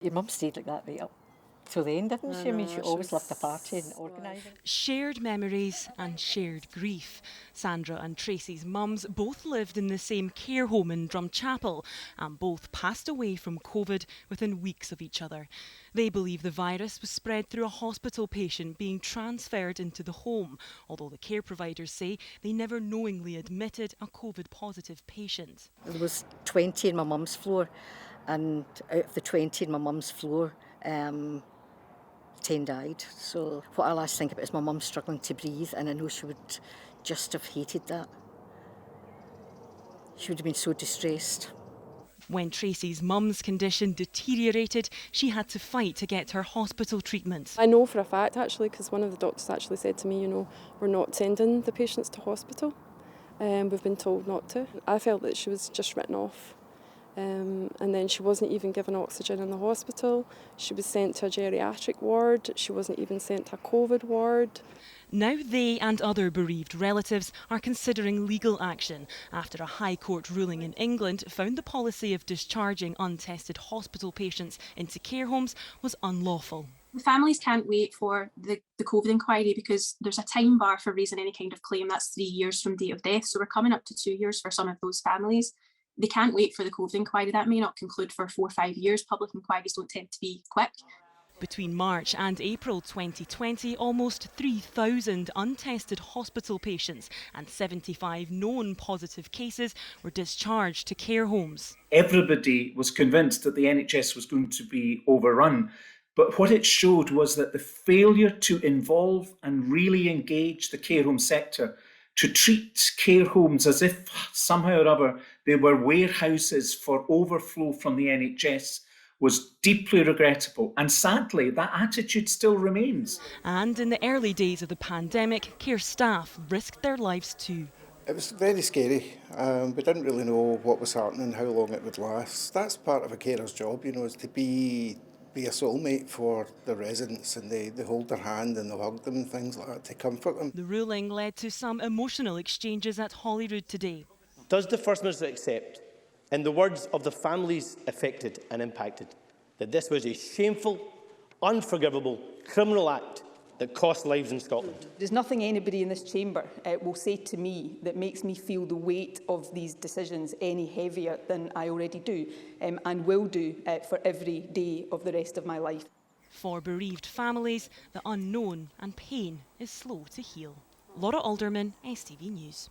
Your mum stayed like that right up till the end, didn't she? I mean, she always loved a party and organising. Shared memories and shared grief. Sandra and Tracy's mums both lived in the same care home in Drumchapel and both passed away from COVID within weeks of each other. They believe the virus was spread through a hospital patient being transferred into the home, although the care providers say they never knowingly admitted a COVID-positive patient. There was 20 in my mum's floor, and out of the 20 in my mum's floor, 10 died. So what I last think about is my mum struggling to breathe, and I know she would just have hated that. She would have been so distressed. When Tracy's mum's condition deteriorated, she had to fight to get her hospital treatment. I know for a fact, actually, because one of the doctors actually said to me, we're not sending the patients to hospital. We've been told not to. I felt that she was just written off. And then she wasn't even given oxygen in the hospital. She was sent to a geriatric ward. She wasn't even sent to a COVID ward. Now they and other bereaved relatives are considering legal action after a High Court ruling in England found the policy of discharging untested hospital patients into care homes was unlawful. The families can't wait for the COVID inquiry because there's a time bar for raising any kind of claim. That's 3 years from date of death. So we're coming up to 2 years for some of those families. They can't wait for the COVID inquiry. That may not conclude for 4 or 5 years. Public inquiries don't tend to be quick. Between March and April 2020, almost 3,000 untested hospital patients and 75 known positive cases were discharged to care homes. Everybody was convinced that the NHS was going to be overrun. But what it showed was that the failure to involve and really engage the care home sector, to treat care homes as if somehow or other they were warehouses for overflow from the NHS, was deeply regrettable. And sadly, that attitude still remains. And in the early days of the pandemic, care staff risked their lives too. It was very scary. We didn't really know what was happening, how long it would last. That's part of a carer's job, is to be a soulmate for the residents, and they hold their hand and they hug them and things like that to comfort them. The ruling led to some emotional exchanges at Holyrood today. Does the First Minister accept, in the words of the families affected and impacted, that this was a shameful, unforgivable criminal act that cost lives in Scotland? There's nothing anybody in this chamber will say to me that makes me feel the weight of these decisions any heavier than I already do and will do for every day of the rest of my life. For bereaved families, the unknown and pain is slow to heal. Laura Alderman, STV News.